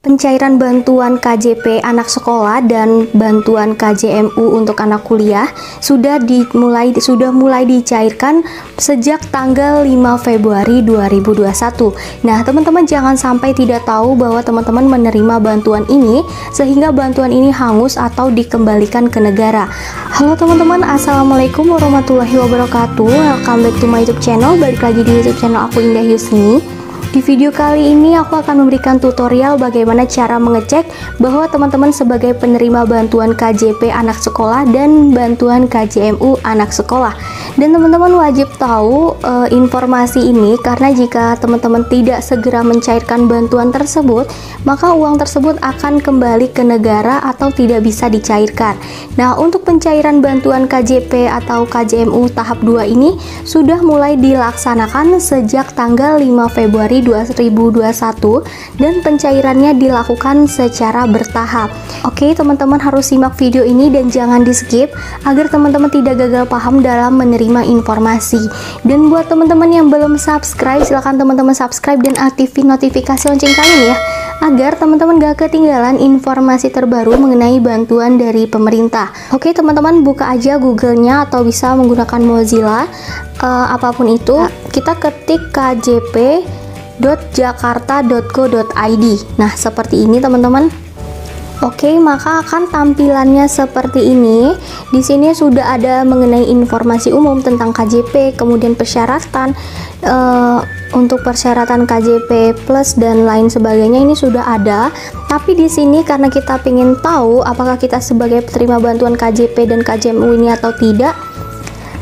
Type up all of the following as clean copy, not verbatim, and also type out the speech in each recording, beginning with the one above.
Pencairan bantuan KJP anak sekolah dan bantuan KJMU untuk anak kuliah sudah mulai dicairkan sejak tanggal 5 Februari 2021. Nah, teman-teman jangan sampai tidak tahu bahwa teman-teman menerima bantuan ini sehingga bantuan ini hangus atau dikembalikan ke negara. Halo teman-teman, assalamualaikum warahmatullahi wabarakatuh. Welcome back to my YouTube channel. Balik lagi di YouTube channel aku, Indah Yusni. Di video kali ini aku akan memberikan tutorial bagaimana cara mengecek bahwa teman-teman sebagai penerima bantuan KJP anak sekolah dan bantuan KJMU anak sekolah. Dan teman-teman wajib tahu informasi ini karena jika teman-teman tidak segera mencairkan bantuan tersebut, maka uang tersebut akan kembali ke negara atau tidak bisa dicairkan. Nah, untuk pencairan bantuan KJP atau KJMU tahap 2 ini sudah mulai dilaksanakan sejak tanggal 5 Februari 2021 dan pencairannya dilakukan secara bertahap. Oke, teman-teman harus simak video ini dan jangan di skip agar teman-teman tidak gagal paham dalam menerima informasi. Dan buat teman-teman yang belum subscribe, silahkan teman-teman subscribe dan aktifin notifikasi lonceng kalian ya, agar teman-teman gak ketinggalan informasi terbaru mengenai bantuan dari pemerintah. Oke teman-teman, buka aja Google-nya atau bisa menggunakan Mozilla, apapun itu, kita ketik kjp.jakarta.go.id. Nah, seperti ini teman-teman. Oke, maka akan tampilannya seperti ini. Di sini sudah ada mengenai informasi umum tentang KJP, kemudian persyaratan untuk persyaratan KJP plus dan lain sebagainya ini sudah ada. Tapi di sini karena kita ingin tahu apakah kita sebagai penerima bantuan KJP dan KJMU ini atau tidak.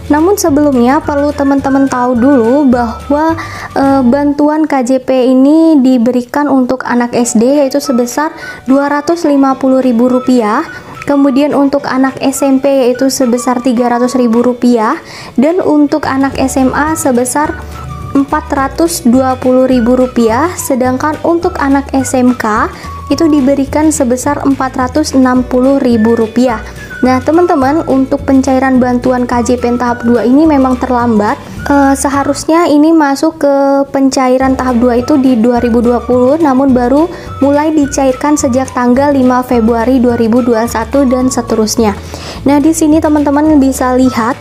Namun sebelumnya perlu teman-teman tahu dulu bahwa bantuan KJP ini diberikan untuk anak SD yaitu sebesar Rp250.000, kemudian untuk anak SMP yaitu sebesar Rp300.000, dan untuk anak SMA sebesar Rp420.000, sedangkan untuk anak SMK itu diberikan sebesar Rp460.000. Nah teman-teman, untuk pencairan bantuan KJP tahap 2 ini memang terlambat. Seharusnya ini masuk ke pencairan tahap 2 itu di 2020, namun baru mulai dicairkan sejak tanggal 5 Februari 2021 dan seterusnya. Nah di sini teman-teman bisa lihat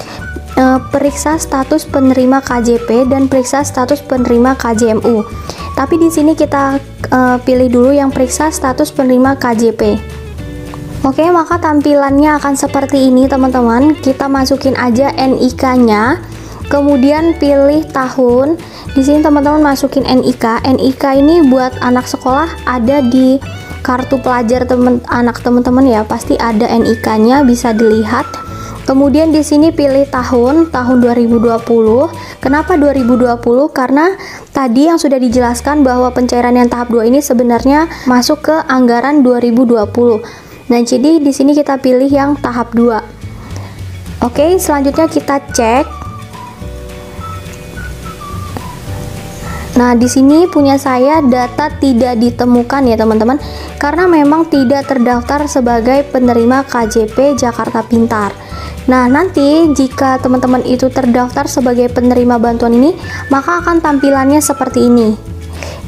periksa status penerima KJP dan periksa status penerima KJMU. Tapi di sini kita pilih dulu yang periksa status penerima KJP. Oke, maka tampilannya akan seperti ini teman-teman. Kita masukin aja NIK-nya, kemudian pilih tahun. Di sini teman-teman masukin NIK. NIK ini buat anak sekolah ada di kartu pelajar anak teman-teman ya, pasti ada NIK-nya, bisa dilihat. Kemudian di sini pilih tahun 2020. Kenapa 2020? Karena tadi yang sudah dijelaskan bahwa pencairan yang tahap 2 ini sebenarnya masuk ke anggaran 2020. Nah, jadi di sini kita pilih yang tahap 2. Oke, selanjutnya kita cek. Nah, di sini punya saya data tidak ditemukan ya, teman-teman. Karena memang tidak terdaftar sebagai penerima KJP Jakarta Pintar. Nah, nanti jika teman-teman itu terdaftar sebagai penerima bantuan ini, maka akan tampilannya seperti ini.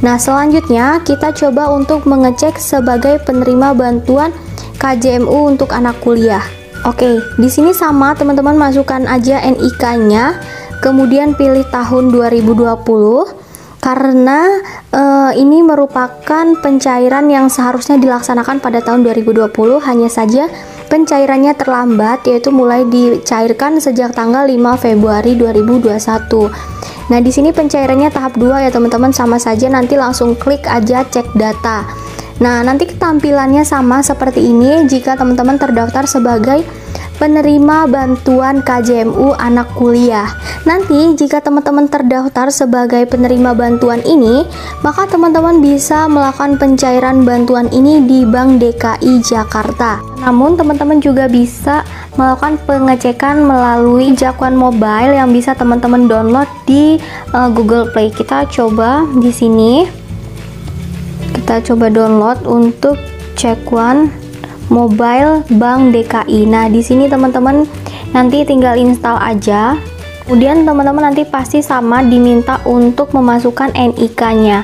Nah, selanjutnya kita coba untuk mengecek sebagai penerima bantuan KJMU untuk anak kuliah. Oke, di sini sama teman-teman, masukkan aja NIK-nya, kemudian pilih tahun 2020 karena ini merupakan pencairan yang seharusnya dilaksanakan pada tahun 2020, hanya saja pencairannya terlambat, yaitu mulai dicairkan sejak tanggal 5 Februari 2021. Nah, di sini pencairannya tahap 2 ya teman-teman, sama saja, nanti langsung klik aja cek data. Nah, nanti tampilannya sama seperti ini jika teman-teman terdaftar sebagai penerima bantuan KJMU anak kuliah. Nanti jika teman-teman terdaftar sebagai penerima bantuan ini, maka teman-teman bisa melakukan pencairan bantuan ini di Bank DKI Jakarta. Namun teman-teman juga bisa melakukan pengecekan melalui Jakwan Mobile yang bisa teman-teman download di Google Play. Kita coba di sini. Kita coba download untuk Jakwan Mobile Bank DKI. Nah, di sini teman-teman nanti tinggal install aja. Kemudian teman-teman nanti pasti sama diminta untuk memasukkan NIK-nya.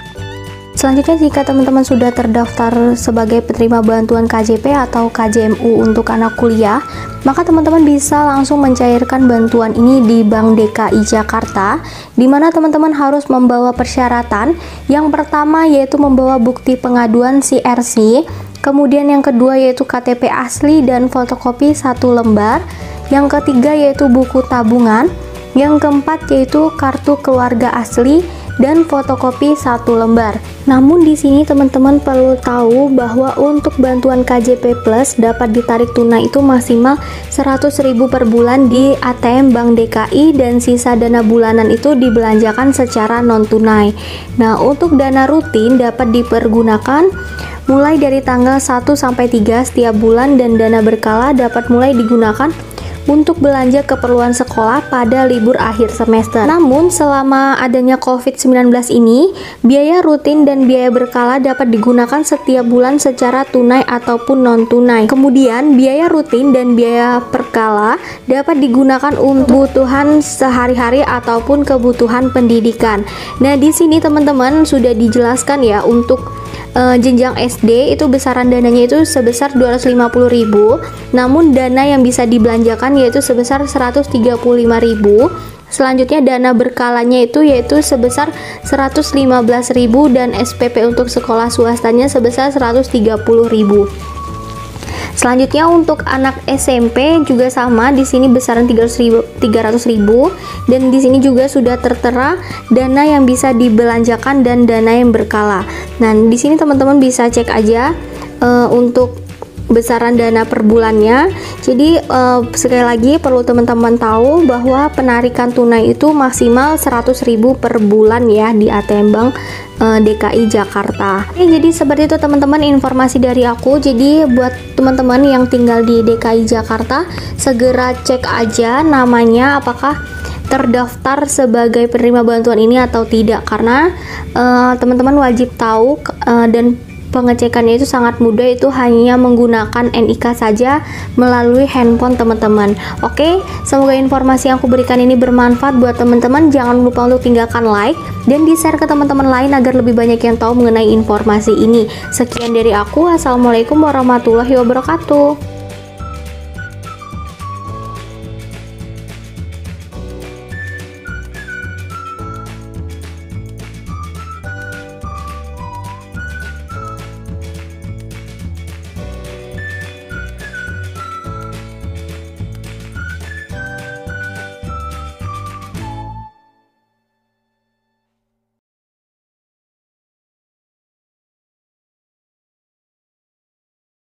Selanjutnya, jika teman-teman sudah terdaftar sebagai penerima bantuan KJP atau KJMU untuk anak kuliah, maka teman-teman bisa langsung mencairkan bantuan ini di Bank DKI Jakarta, di mana teman-teman harus membawa persyaratan. Yang pertama yaitu membawa bukti pengaduan CRC, kemudian yang kedua yaitu KTP asli dan fotokopi 1 lembar, yang ketiga yaitu buku tabungan, yang keempat yaitu kartu keluarga asli dan fotokopi 1 lembar. Namun di sini teman-teman perlu tahu bahwa untuk bantuan KJP Plus dapat ditarik tunai itu maksimal 100.000 per bulan di ATM Bank DKI, dan sisa dana bulanan itu dibelanjakan secara non tunai. Nah, untuk dana rutin dapat dipergunakan mulai dari tanggal 1 sampai 3 setiap bulan, dan dana berkala dapat mulai digunakan untuk belanja keperluan sekolah pada libur akhir semester. Namun selama adanya COVID-19 ini, biaya rutin dan biaya berkala dapat digunakan setiap bulan secara tunai ataupun non tunai. Kemudian biaya rutin dan biaya berkala dapat digunakan untuk kebutuhan sehari-hari ataupun kebutuhan pendidikan. Nah, di sini teman-teman sudah dijelaskan ya, untuk jenjang SD itu besaran dananya itu sebesar 250.000, namun dana yang bisa dibelanjakan yaitu sebesar 135.000. Selanjutnya dana berkalanya itu yaitu sebesar 115.000, dan SPP untuk sekolah swastanya sebesar 130.000. Selanjutnya untuk anak SMP juga sama, di sini besaran 300.000, dan di sini juga sudah tertera dana yang bisa dibelanjakan dan dana yang berkala. Nah, di sini teman-teman bisa cek aja untuk besaran dana per bulannya. Jadi sekali lagi perlu teman-teman tahu bahwa penarikan tunai itu maksimal 100.000 per bulan ya di ATM Bank DKI Jakarta. Oke, jadi seperti itu teman-teman informasi dari aku. Jadi buat teman-teman yang tinggal di DKI Jakarta, segera cek aja namanya apakah terdaftar sebagai penerima bantuan ini atau tidak, karena teman-teman wajib tahu dan pengecekannya itu sangat mudah, itu hanya menggunakan NIK saja melalui handphone teman-teman. Oke, semoga informasi yang aku berikan ini bermanfaat buat teman-teman. Jangan lupa untuk tinggalkan like dan di-share ke teman-teman lain agar lebih banyak yang tahu mengenai informasi ini. Sekian dari aku, assalamualaikum warahmatullahi wabarakatuh.